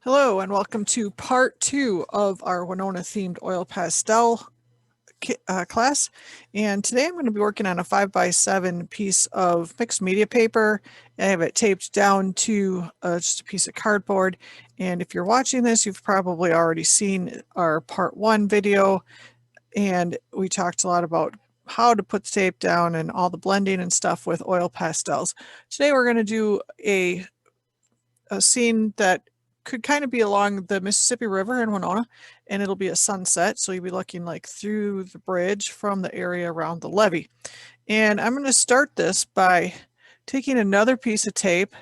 Hello and welcome to part 2 of our Winona themed oil pastel class. And today I'm going to be working on a 5x7 piece of mixed media paper. I have it taped down to just a piece of cardboard. And if you're watching this, you've probably already seen our part 1 video. And we talked a lot about how to put the tape down and all the blending and stuff with oil pastels. Today we're going to do a scene that could kind of be along the Mississippi River in Winona, and it'll be a sunset, so you'll be looking like through the bridge from the area around the levee. And I'm going to start this by taking another piece of tape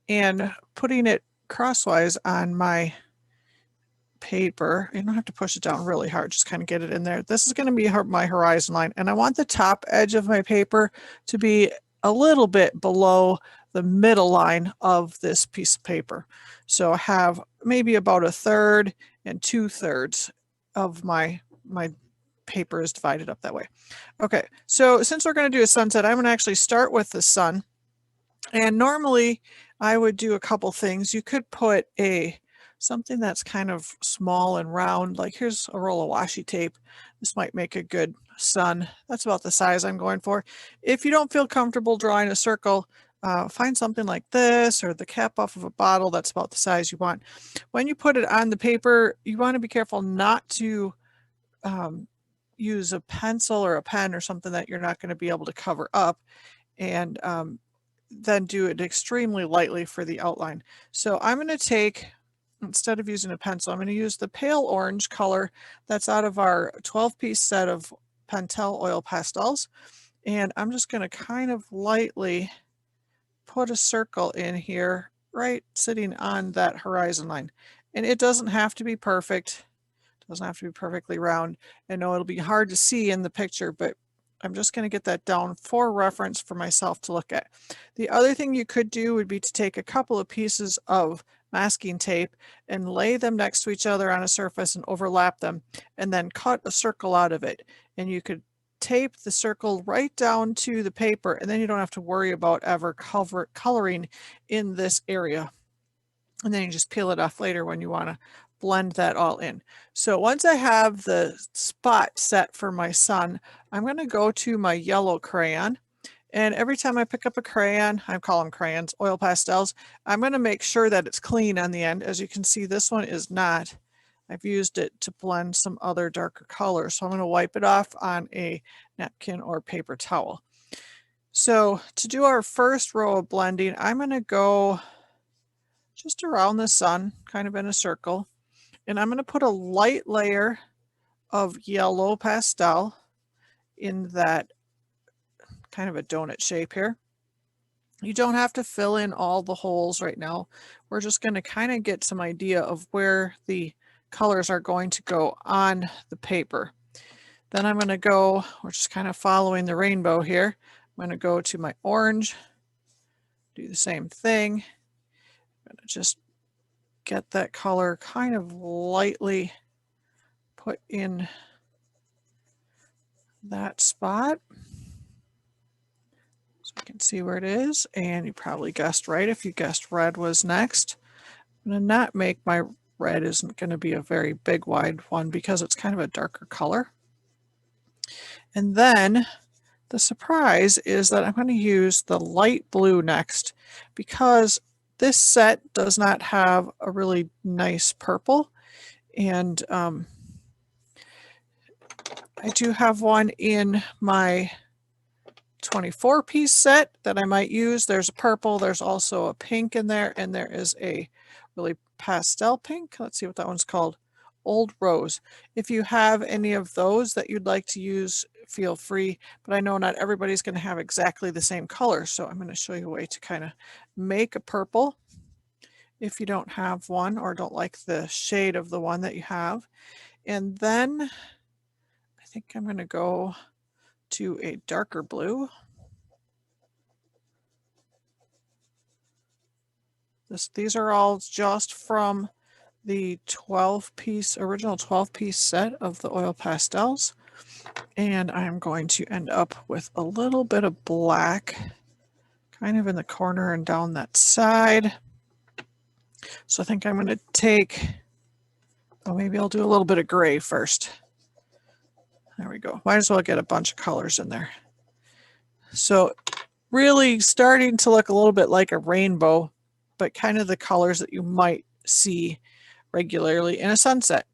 and putting it crosswise on my paper. You don't have to push it down really hard, just kind of get it in there. This is going to be my horizon line, and I want the top edge of my paper to be a little bit below the middle line of this piece of paper. So I have maybe about 1/3 and 2/3 of my paper is divided up that way. Okay, so since we're going to do a sunset, I'm going to actually start with the sun. And normally I would do a couple things. You could put something that's kind of small and round, like here's a roll of washi tape. This might make a good sun. That's about the size I'm going for. If you don't feel comfortable drawing a circle, find something like this or the cap off of a bottle that's about the size you want. When you put it on the paper, you want to be careful not to use a pencil or a pen or something that you're not going to be able to cover up, and then do it extremely lightly for the outline. So I'm going to take, instead of using a pencil, I'm going to use the pale orange color that's out of our 12-piece set of Pentel oil pastels. And I'm just going to kind of lightly put a circle in here, right sitting on that horizon line. And it doesn't have to be perfect. It doesn't have to be perfectly round. I know it'll be hard to see in the picture, but I'm just going to get that down for reference for myself to look at. The other thing you could do would be to take a couple of pieces of masking tape and lay them next to each other on a surface and overlap them, and then cut a circle out of it. And you could tape the circle right down to the paper, and then you don't have to worry about ever coloring in this area. And then you just peel it off later when you want to blend that all in. So once I have the spot set for my sun, I'm going to go to my yellow crayon. And every time I pick up a crayon, I call them crayons, oil pastels, I'm going to make sure that it's clean on the end. As you can see, this one is not. I've used it to blend some other darker colors. So I'm going to wipe it off on a napkin or paper towel. So to do our first row of blending, I'm going to go just around the sun, kind of in a circle. And I'm going to put a light layer of yellow pastel in that kind of a donut shape here. You don't have to fill in all the holes right now. We're just going to kind of get some idea of where the colors are going to go on the paper. Then I'm going to go, we're just kind of following the rainbow here. I'm going to go to my orange, do the same thing. I'm going to just get that color kind of lightly put in that spot so you can see where it is. And you probably guessed right if you guessed red was next. I'm going to not make my red isn't going to be a very big wide one because it's kind of a darker color. And then the surprise is that I'm going to use the light blue next, because this set does not have a really nice purple. And I do have one in my 24-piece set that I might use. There's a purple, there's also a pink in there, and there is a really pastel pink. Let's see what that one's called. Old Rose. If you have any of those that you'd like to use, feel free, but I know not everybody's going to have exactly the same color, so I'm going to show you a way to kind of make a purple if you don't have one or don't like the shade of the one that you have. And then I think I'm going to go to a darker blue. These are all just from the original 12-piece set of the oil pastels. And I'm going to end up with a little bit of black kind of in the corner and down that side. So I think I'm going to take, oh, maybe I'll do a little bit of gray first. There we go. Might as well get a bunch of colors in there. So really starting to look a little bit like a rainbow, but kind of the colors that you might see regularly in a sunset.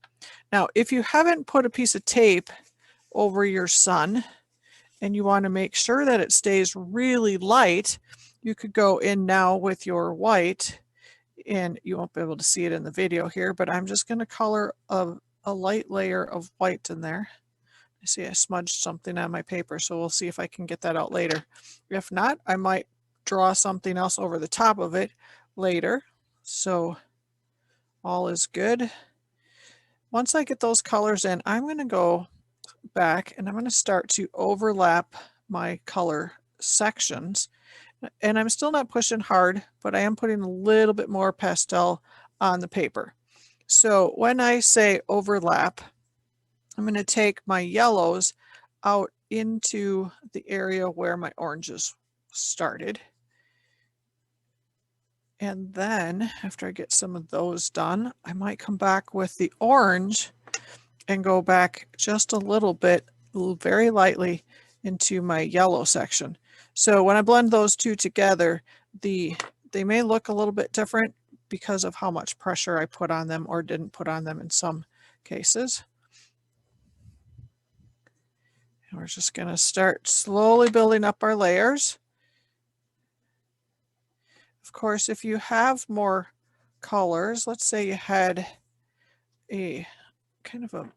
Now, if you haven't put a piece of tape over your sun and you want to make sure that it stays really light, you could go in now with your white, and you won't be able to see it in the video here, but I'm just going to color a light layer of white in there. I see I smudged something on my paper, so we'll see if I can get that out later. If not, I might draw something else over the top of it later. So all is good. Once I get those colors in, I'm going to go back and I'm going to start to overlap my color sections. And I'm still not pushing hard, but I am putting a little bit more pastel on the paper. So when I say overlap, I'm going to take my yellows out into the area where my oranges started. And then after I get some of those done, I might come back with the orange and go back just a little bit, very lightly, into my yellow section. So when I blend those two together, they may look a little bit different because of how much pressure I put on them or didn't put on them in some cases. And we're just going to start slowly building up our layers. Of course, if you have more colors, let's say you had a kind of a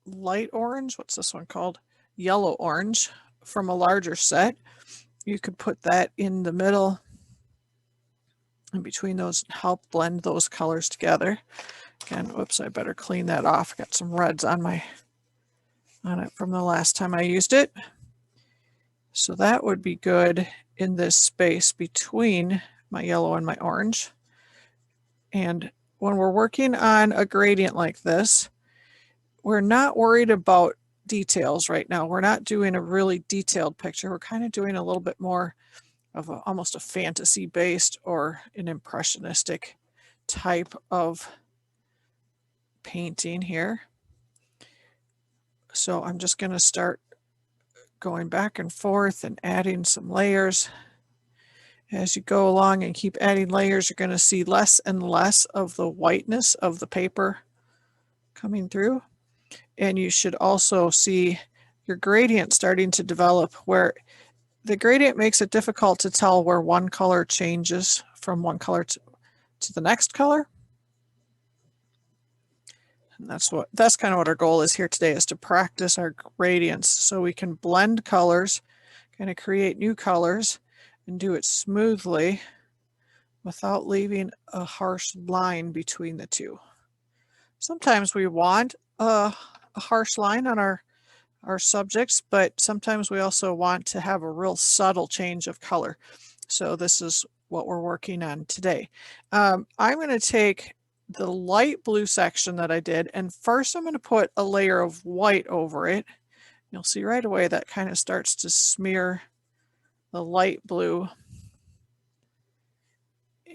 light orange, what's this one called? Yellow orange from a larger set. You could put that in the middle and between those, help blend those colors together. Again, whoops, I better clean that off. I got some reds on it from the last time I used it. So that would be good in this space between my yellow and my orange. And when we're working on a gradient like this, we're not worried about details right now. We're not doing a really detailed picture. We're kind of doing a little bit more of almost a fantasy based or an impressionistic type of painting here. So I'm just going to start going back and forth and adding some layers. As you go along and keep adding layers, you're going to see less and less of the whiteness of the paper coming through. And you should also see your gradient starting to develop, where the gradient makes it difficult to tell where one color changes from one color to the next color. And that's kind of what our goal is here today, is to practice our gradients so we can blend colors, kind of create new colors and do it smoothly without leaving a harsh line between the two. Sometimes we want a harsh line on our subjects, but sometimes we also want to have a real subtle change of color. So this is what we're working on today. I'm going to take the light blue section that I did, and first I'm going to put a layer of white over it. You'll see right away that kind of starts to smear the light blue.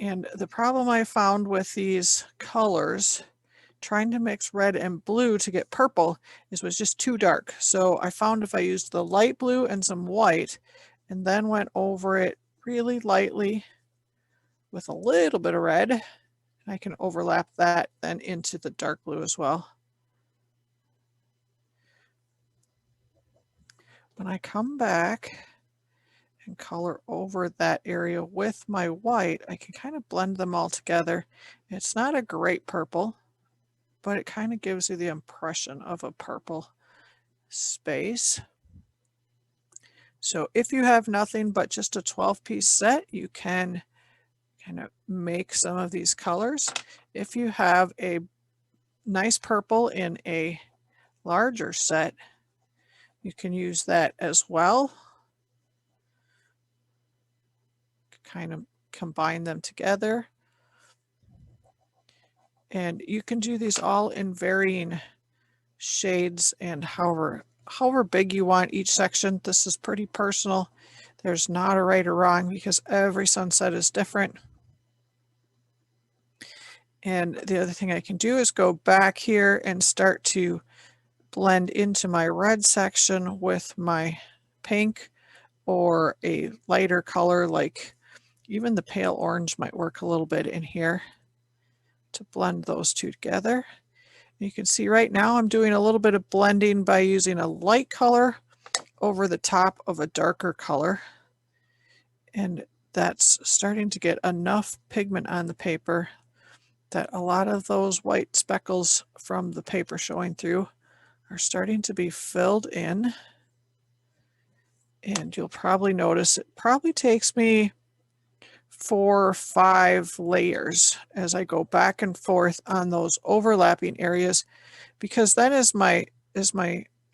And the problem I found with these colors, trying to mix red and blue to get purple, was just too dark. So I found if I used the light blue and some white and then went over it really lightly with a little bit of red, I can overlap that then into the dark blue as well. When I come back and color over that area with my white, I can kind of blend them all together. It's not a great purple, but it kind of gives you the impression of a purple space. So if you have nothing but just a 12-piece set, you can kind of make some of these colors. If you have a nice purple in a larger set, you can use that as well. Kind of combine them together. And you can do these all in varying shades and however big you want each section. This is pretty personal. There's not a right or wrong because every sunset is different. And the other thing I can do is go back here and start to blend into my red section with my pink, or a lighter color like even the pale orange might work a little bit in here to blend those two together. You can see right now I'm doing a little bit of blending by using a light color over the top of a darker color, and that's starting to get enough pigment on the paper that a lot of those white speckles from the paper showing through are starting to be filled in. And you'll probably notice it probably takes me 4 or 5 layers as I go back and forth on those overlapping areas, because then as my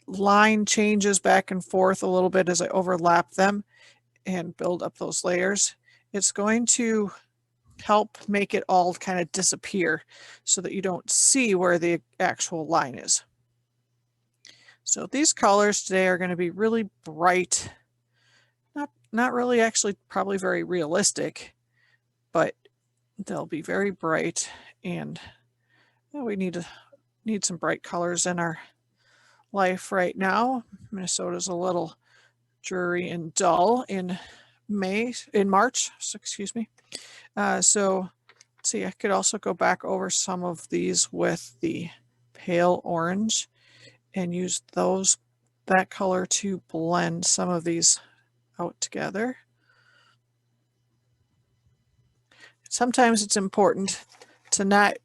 line changes back and forth a little bit as I overlap them and build up those layers, it's going to help make it all kind of disappear so that you don't see where the actual line is. So these colors today are going to be really bright, not really actually probably very realistic, but they'll be very bright, and we need some bright colors in our life right now. Minnesota's a little dreary and dull in March, so excuse me. So let's see, I could also go back over some of these with the pale orange and use that color to blend some of these out together. Sometimes it's important to not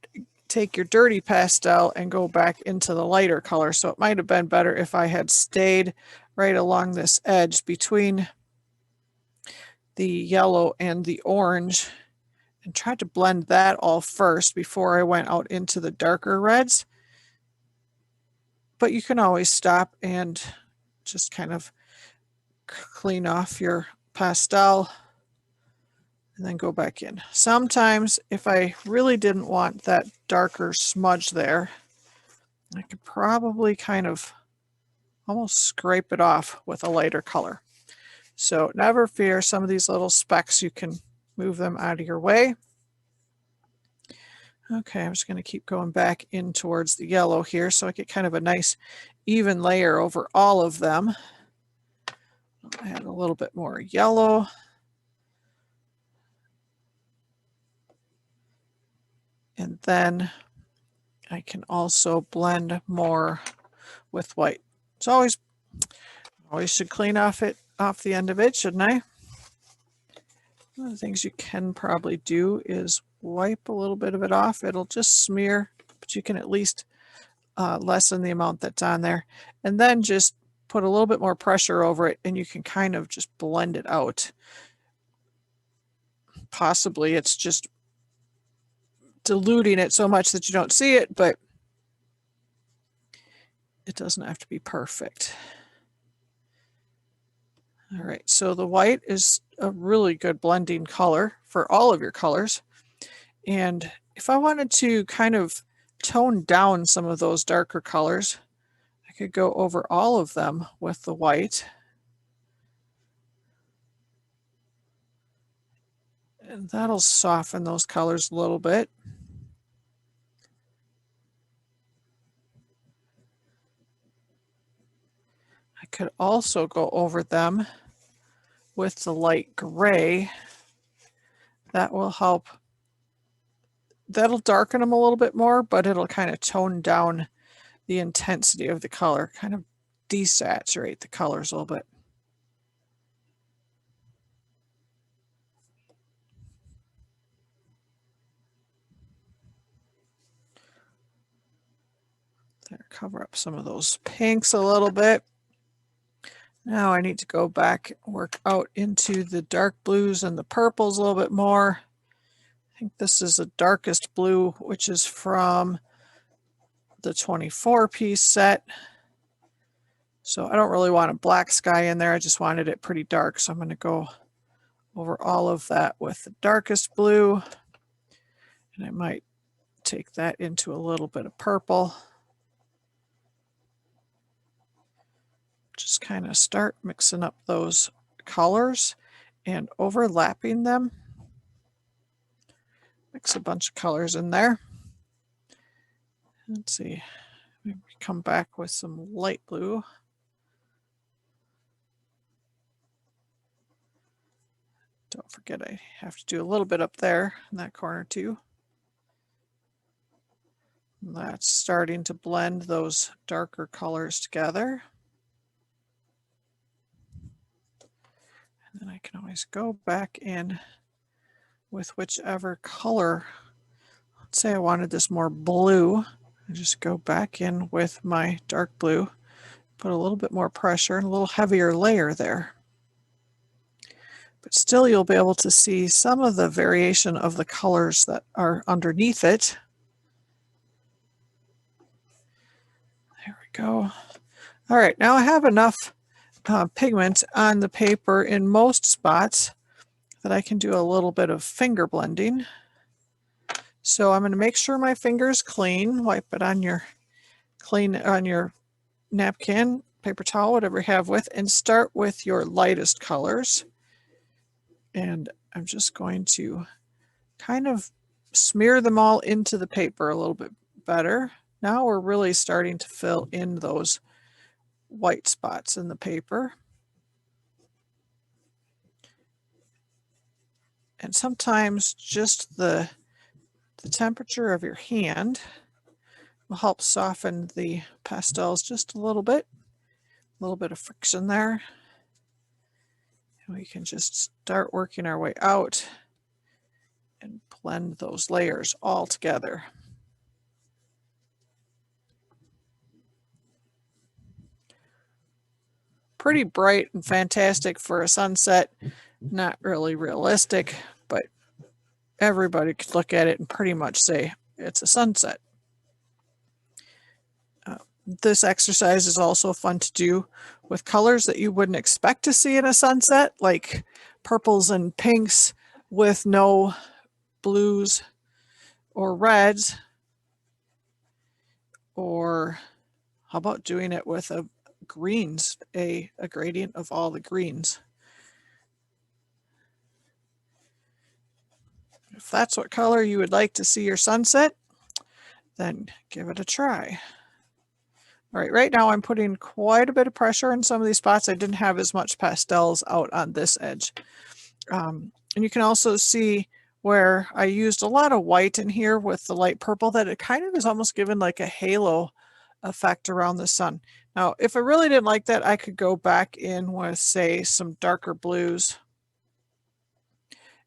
take your dirty pastel and go back into the lighter color. So it might have been better if I had stayed right along this edge between the yellow and the orange and tried to blend that all first before I went out into the darker reds. But you can always stop and just kind of clean off your pastel and then go back in. Sometimes if I really didn't want that darker smudge there, I could probably kind of almost scrape it off with a lighter color. So never fear, some of these little specks, you can move them out of your way. Okay, I'm just going to keep going back in towards the yellow here so I get kind of a nice even layer over all of them. I'll add a little bit more yellow. And then I can also blend more with white. It's always should clean off the end of it, shouldn't I? One of the things you can probably do is wipe a little bit of it off. It'll just smear, but you can at least lessen the amount that's on there. And then just put a little bit more pressure over it and you can kind of just blend it out. Possibly it's just diluting it so much that you don't see it, but it doesn't have to be perfect. All right, so the white is a really good blending color for all of your colors. And if I wanted to kind of tone down some of those darker colors, I could go over all of them with the white. And that'll soften those colors a little bit. I could also go over them with the light gray. That will help. That'll darken them a little bit more, but it'll kind of tone down the intensity of the color, kind of desaturate the colors a little bit. There, cover up some of those pinks a little bit. Now I need to go back and work out into the dark blues and the purples a little bit more. I think this is the darkest blue, which is from the 24 piece set. So I don't really want a black sky in there. I just wanted it pretty dark. So I'm going to go over all of that with the darkest blue. And I might take that into a little bit of purple. Just kind of start mixing up those colors and overlapping them. Mix a bunch of colors in there. Let's see, maybe come back with some light blue. Don't forget I have to do a little bit up there in that corner too. And that's starting to blend those darker colors together. And then I can always go back in with whichever color. Let's say I wanted this more blue. I just go back in with my dark blue, put a little bit more pressure and a little heavier layer there. But still you'll be able to see some of the variation of the colors that are underneath it. There we go. All right, now I have enough pigment on the paper in most spots that I can do a little bit of finger blending. So I'm going to make sure my finger's clean. Wipe it on your napkin, paper towel, whatever you have with, and start with your lightest colors. And I'm just going to kind of smear them all into the paper a little bit better. Now we're really starting to fill in those white spots in the paper. And sometimes just the temperature of your hand will help soften the pastels just a little bit of friction there. And we can just start working our way out and blend those layers all together. Pretty bright and fantastic for a sunset. Not really realistic, but everybody could look at it and pretty much say it's a sunset. This exercise is also fun to do with colors that you wouldn't expect to see in a sunset, like purples and pinks with no blues or reds. Or how about doing it with a greens, a gradient of all the greens. If that's what color you would like to see your sunset, then give it a try. All right, right now I'm putting quite a bit of pressure in some of these spots. I didn't have as much pastels out on this edge. And you can also see where I used a lot of white in here with the light purple, that it kind of is almost given like a halo effect around the sun. Now, if I really didn't like that, I could go back in with, say, some darker blues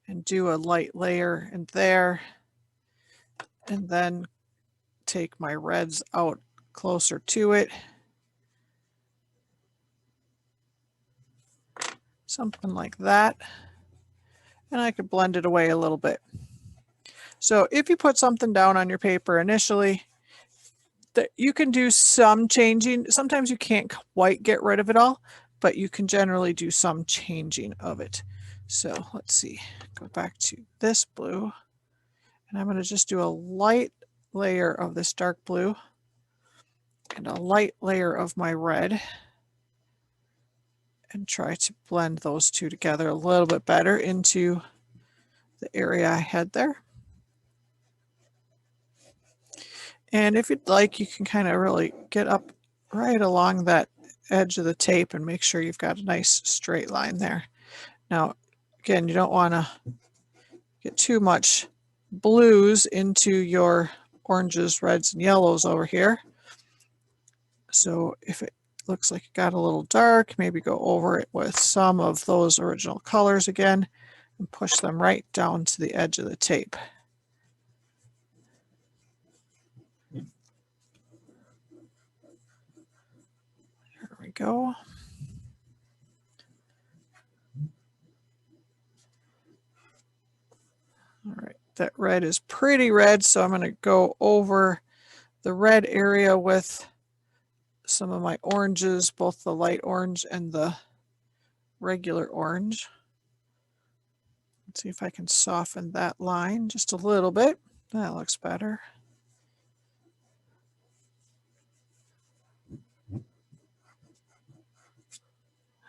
and do a light layer in there, and then take my reds out closer to it. Something like that. And I could blend it away a little bit. So if you put something down on your paper initially, that you can do some changing. Sometimes you can't quite get rid of it all, but you can generally do some changing of it. So let's see, go back to this blue, and I'm going to just do a light layer of this dark blue and a light layer of my red, and try to blend those two together a little bit better into the area I had there. And if you'd like, you can kind of really get up right along that edge of the tape and make sure you've got a nice straight line there. Now, again, you don't want to get too much blues into your oranges, reds, and yellows over here. So if it looks like it got a little dark, maybe go over it with some of those original colors again and push them right down to the edge of the tape. There we go. All right, that red is pretty red, so I'm going to go over the red area with some of my oranges, both the light orange and the regular orange. Let's see if I can soften that line just a little bit. That looks better.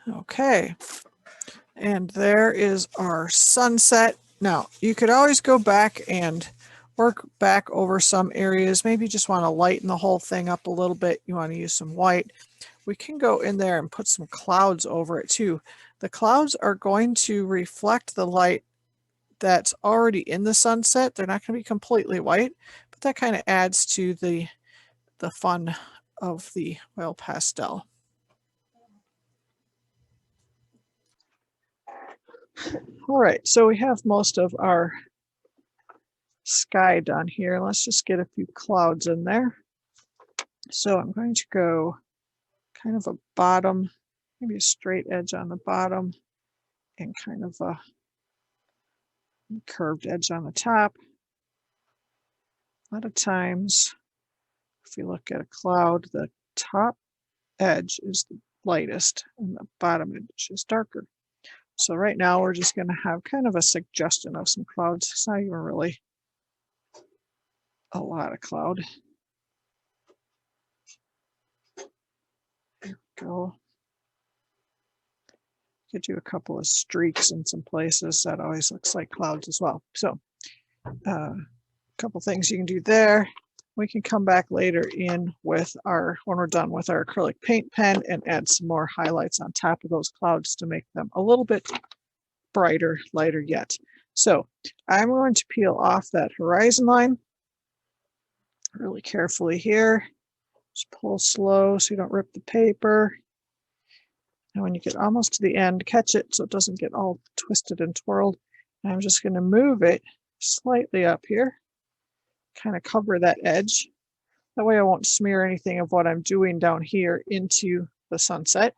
Okay, and there is our sunset. Now, you could always go back and work back over some areas. Maybe you just want to lighten the whole thing up a little bit. You want to use some white. We can go in there and put some clouds over it too. The clouds are going to reflect the light that's already in the sunset. They're not going to be completely white, but that kind of adds to the fun of the oil pastel. All right, so we have most of our sky done here. Let's just get a few clouds in there. So I'm going to go kind of a bottom, maybe a straight edge on the bottom and kind of a curved edge on the top. A lot of times, if you look at a cloud, the top edge is the lightest and the bottom edge is darker. So right now we're just going to have kind of a suggestion of some clouds. It's not even really a lot of cloud. There we go. Could do a couple of streaks in some places. That always looks like clouds as well. So a couple things you can do there. We can come back later in with when we're done with our acrylic paint pen and add some more highlights on top of those clouds to make them a little bit brighter, lighter yet. So I'm going to peel off that horizon line really carefully here. Just pull slow so you don't rip the paper. And when you get almost to the end, catch it so it doesn't get all twisted and twirled. And I'm just going to move it slightly up here, kind of cover that edge. That way I won't smear anything of what I'm doing down here into the sunset.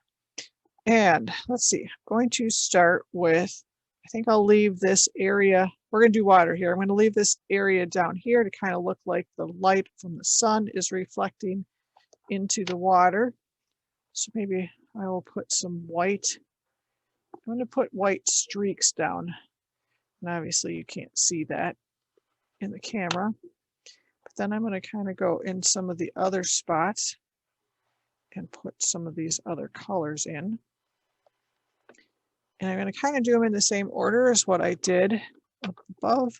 And let's see, I'm going to start with, I think I'll leave this area, we're going to do water here. I'm going to leave this area down here to kind of look like the light from the sun is reflecting into the water. So maybe I will put some white. I'm going to put white streaks down. And obviously you can't see that in the camera. But then I'm going to kind of go in some of the other spots and put some of these other colors in. And I'm going to kind of do them in the same order as what I did up above.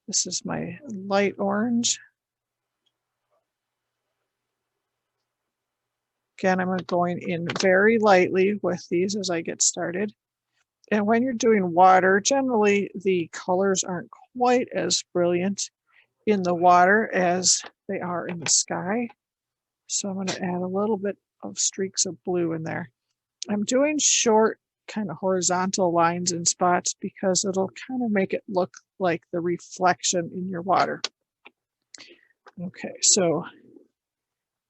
This is my light orange. Again, I'm going in very lightly with these as I get started. And when you're doing water, generally the colors aren't quite as brilliant in the water as they are in the sky. So I'm going to add a little bit of streaks of blue in there. I'm doing short kind of horizontal lines in spots because it'll kind of make it look like the reflection in your water. Okay, so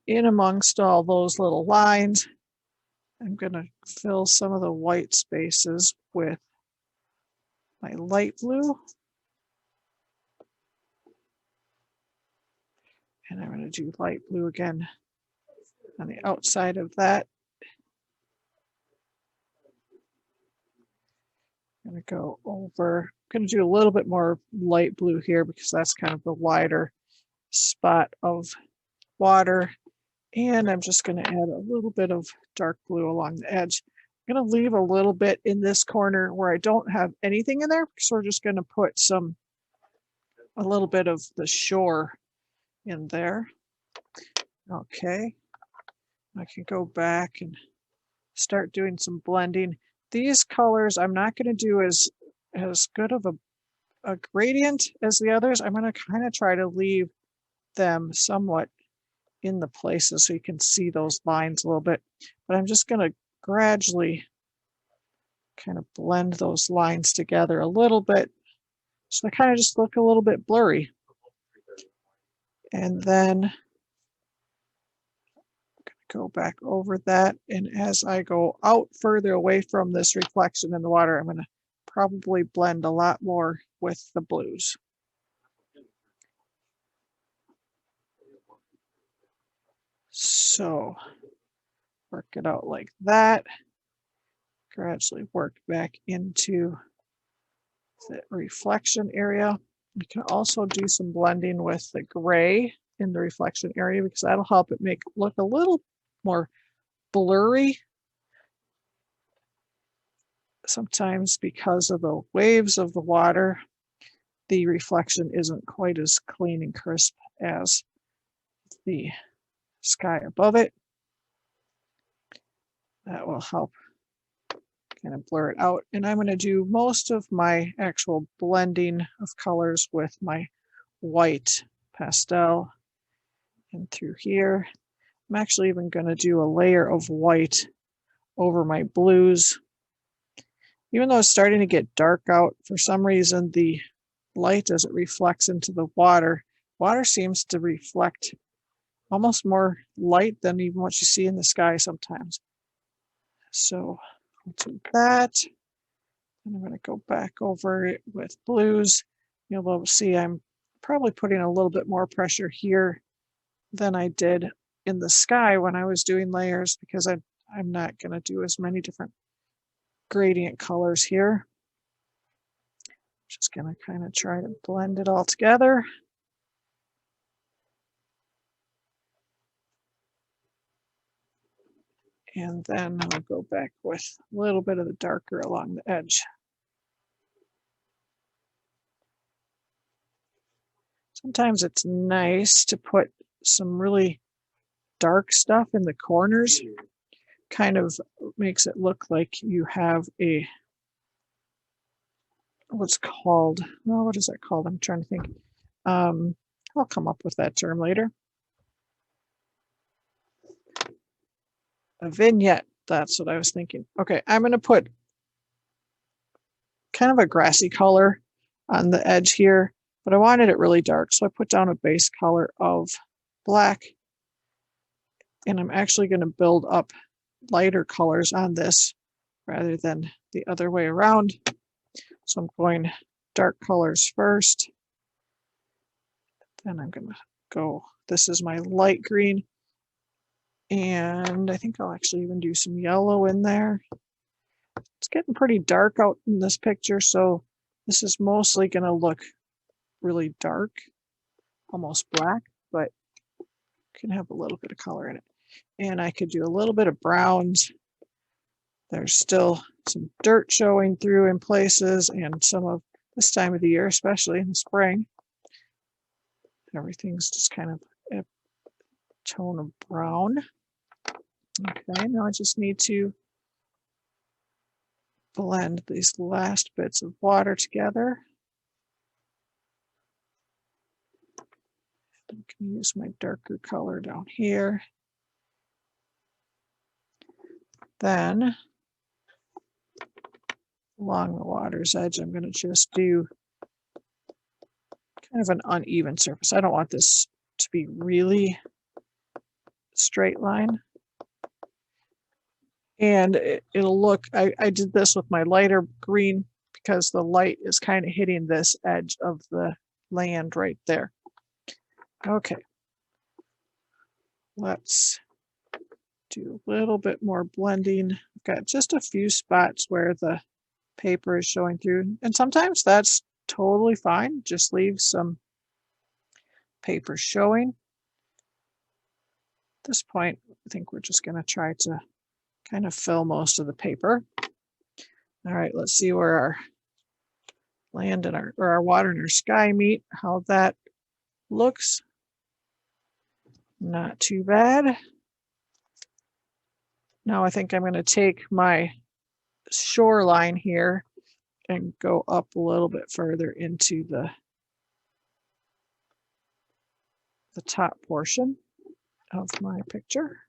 in amongst all those little lines, I'm going to fill some of the white spaces with my light blue. And I'm going to do light blue again on the outside of that. I'm going to go over, I'm going to do a little bit more light blue here because that's kind of the wider spot of water. And I'm just going to add a little bit of dark blue along the edge. I'm going to leave a little bit in this corner where I don't have anything in there because we're just going to put a little bit of the shore in there. Okay, I can go back and start doing some blending. These colors I'm not going to do as good of a gradient as the others. I'm going to kind of try to leave them somewhat in the places so you can see those lines a little bit. But I'm just going to gradually kind of blend those lines together a little bit so they kind of just look a little bit blurry. And then I'm going to go back over that. And as I go out further away from this reflection in the water, I'm going to probably blend a lot more with the blues. So work it out like that. Gradually work back into the reflection area. You can also do some blending with the gray in the reflection area because that'll help it make it look a little more blurry. Sometimes because of the waves of the water, the reflection isn't quite as clean and crisp as the sky above it. That will help kind of blur it out. And I'm going to do most of my actual blending of colors with my white pastel and through here. I'm actually even going to do a layer of white over my blues. Even though it's starting to get dark out, for some reason the light as it reflects into the water seems to reflect almost more light than even what you see in the sky sometimes. So I'll do that. And I'm going to go back over it with blues. You'll be able to see I'm probably putting a little bit more pressure here than I did in the sky when I was doing layers, because I'm not going to do as many different gradient colors here. Just going to kind of try to blend it all together. And then I'll go back with a little bit of the darker along the edge. Sometimes it's nice to put some really dark stuff in the corners. Kind of makes it look like you have a, what's called, well, what is that called? I'm trying to think. I'll come up with that term later. A vignette, that's what I was thinking. Okay, I'm going to put kind of a grassy color on the edge here, but I wanted it really dark, so I put down a base color of black, and I'm actually going to build up lighter colors on this rather than the other way around. So I'm going dark colors first, then I'm going to go, this is my light green, and I think I'll actually even do some yellow in there. It's getting pretty dark out in this picture, so this is mostly going to look really dark, almost black, but can have a little bit of color in it. And I could do a little bit of browns. There's still some dirt showing through in places, and some of this time of the year, especially in the spring, everything's just kind of a tone of brown. Okay, now I just need to blend these last bits of water together. I'm going to use my darker color down here. Then along the water's edge, I'm going to just do kind of an uneven surface. I don't want this to be really straight line. And it'll look, I did this with my lighter green because the light is kind of hitting this edge of the land right there. Okay, let's do a little bit more blending. I've got just a few spots where the paper is showing through, and sometimes that's totally fine. Just leave some paper showing. At this point, I think we're just going to try to kind of fill most of the paper. All right, let's see where our land and our water and our sky meet, how that looks. Not too bad. Now I think I'm going to take my shoreline here and go up a little bit further into the top portion of my picture.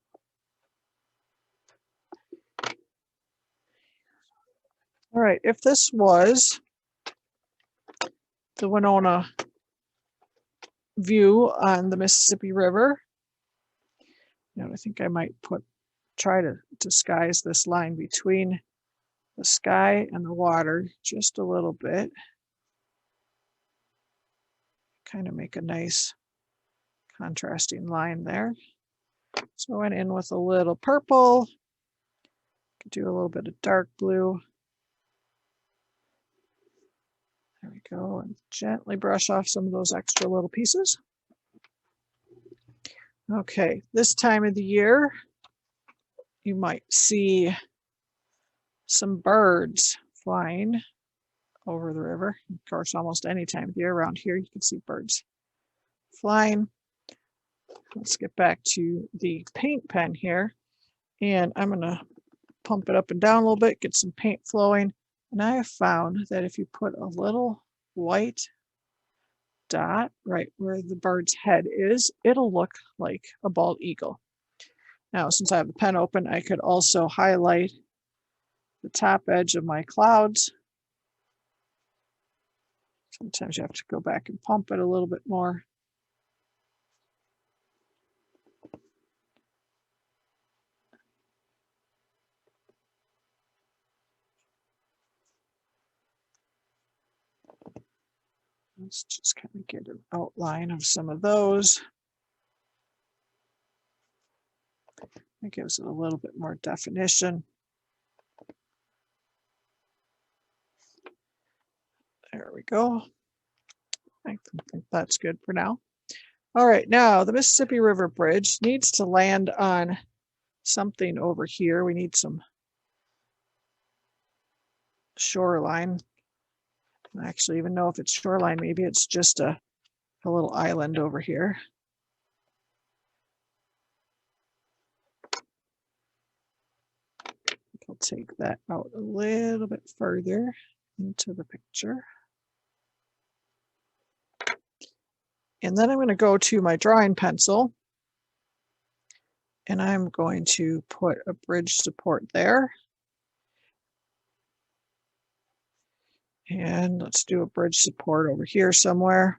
All right, if this was the Winona view on the Mississippi River, I think I might try to disguise this line between the sky and the water just a little bit. Kind of make a nice contrasting line there. So I went in with a little purple, could do a little bit of dark blue. There we go, and gently brush off some of those extra little pieces. Okay, this time of the year, you might see some birds flying over the river. Of course, almost any time of year around here, you can see birds flying. Let's get back to the paint pen here, and I'm going to pump it up and down a little bit, get some paint flowing. And I have found that if you put a little white dot right where the bird's head is, it'll look like a bald eagle. Now, since I have the pen open, I could also highlight the top edge of my clouds. Sometimes you have to go back and pump it a little bit more. Let's just kind of get an outline of some of those. It gives it a little bit more definition. There we go. I think that's good for now. All right, now the Mississippi River Bridge needs to land on something over here. We need some shoreline. I don't actually even know if it's shoreline. Maybe it's just a little island over here. I'll take that out a little bit further into the picture. And then I'm going to go to my drawing pencil, and I'm going to put a bridge support there. And let's do a bridge support over here somewhere.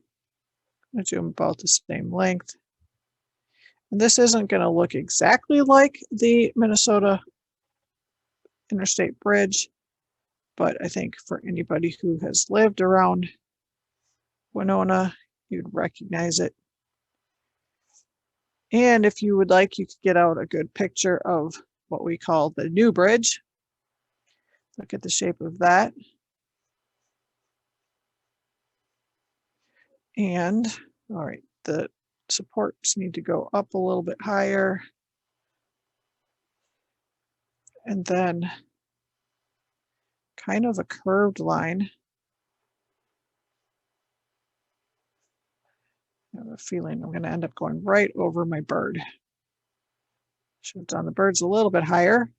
I'm going to do them about the same length. And this isn't going to look exactly like the Minnesota Interstate Bridge, but I think for anybody who has lived around Winona, you'd recognize it. And if you would like, you could get out a good picture of what we call the new bridge. Look at the shape of that. And all right, the supports need to go up a little bit higher. And then kind of a curved line. I have a feeling I'm going to end up going right over my bird. Should have done the birds a little bit higher.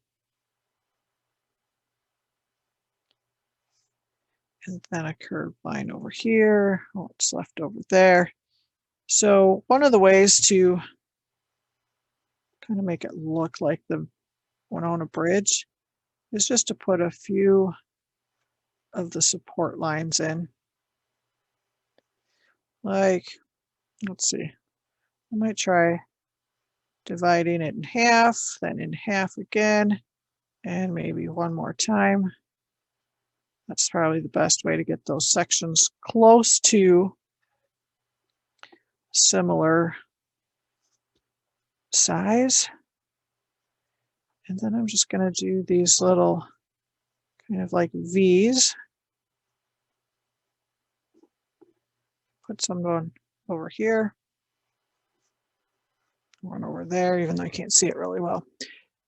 And then a curved line over here. What's left over there? So one of the ways to kind of make it look like the Winona Bridge is just to put a few of the support lines in. Like, let's see, I might try dividing it in half, then in half again, and maybe one more time. That's probably the best way to get those sections close to similar size. And then I'm just going to do these little kind of like V's. Put some going over here, one over there, even though I can't see it really well.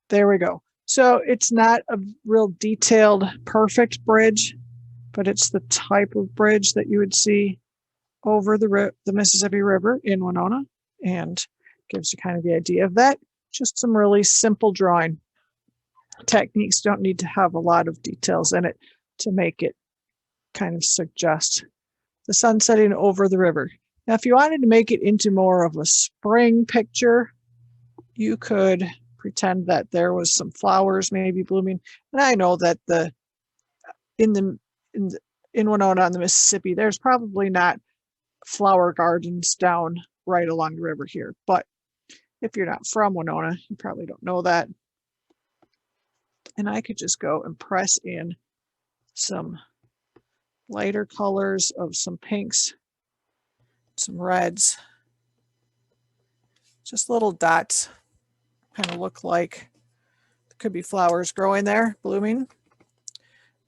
There we go. So it's not a real detailed, perfect bridge, but it's the type of bridge that you would see over the Mississippi River in Winona, and gives you kind of the idea of that. Just some really simple drawing techniques. Don't need to have a lot of details in it to make it kind of suggest the sun setting over the river. Now, if you wanted to make it into more of a spring picture, you could pretend that there was some flowers maybe blooming. And I know that in Winona on the Mississippi, there's probably not flower gardens down right along the river here. But if you're not from Winona, you probably don't know that. And I could just go and press in some lighter colors of some pinks, some reds, just little dots, kind of look like there could be flowers growing there, blooming,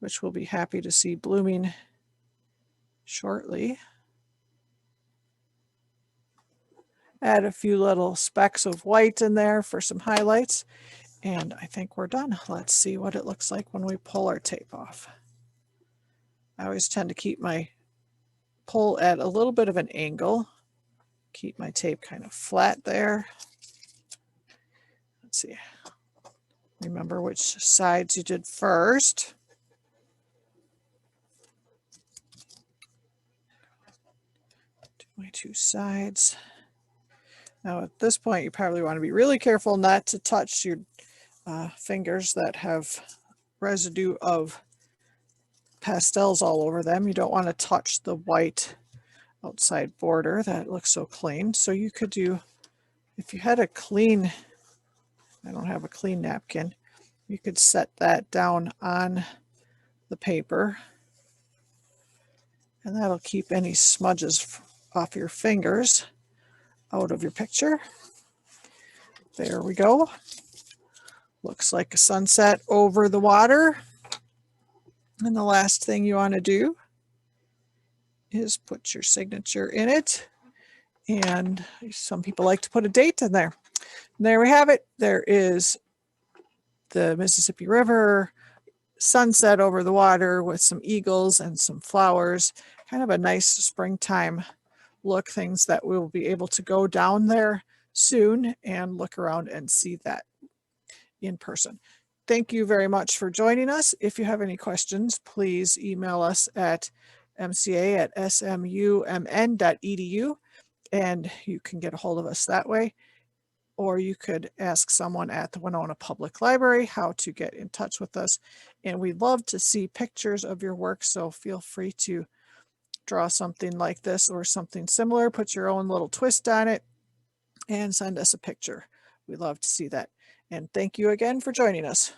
which we'll be happy to see blooming shortly. Add a few little specks of white in there for some highlights, and I think we're done. Let's see what it looks like when we pull our tape off. I always tend to keep my pull at a little bit of an angle. Keep my tape kind of flat there. Let's see. Remember which sides you did first. Do my two sides. Now at this point, you probably want to be really careful not to touch your fingers that have residue of pastels all over them. You don't want to touch the white outside border. That looks so clean. So you could do, if you had a clean, I don't have a clean napkin, you could set that down on the paper, and that'll keep any smudges off your fingers out of your picture. There we go. Looks like a sunset over the water. And the last thing you want to do is put your signature in it. And some people like to put a date in there. And there we have it. There is the Mississippi River, sunset over the water with some eagles and some flowers. Kind of a nice springtime look, things that we'll be able to go down there soon and look around and see that in person. Thank you very much for joining us. If you have any questions, please email us at mca@smumn.edu, and you can get a hold of us that way. Or you could ask someone at the Winona Public Library how to get in touch with us. And we'd love to see pictures of your work, so feel free to draw something like this or something similar, put your own little twist on it, and send us a picture. We'd love to see that. And thank you again for joining us.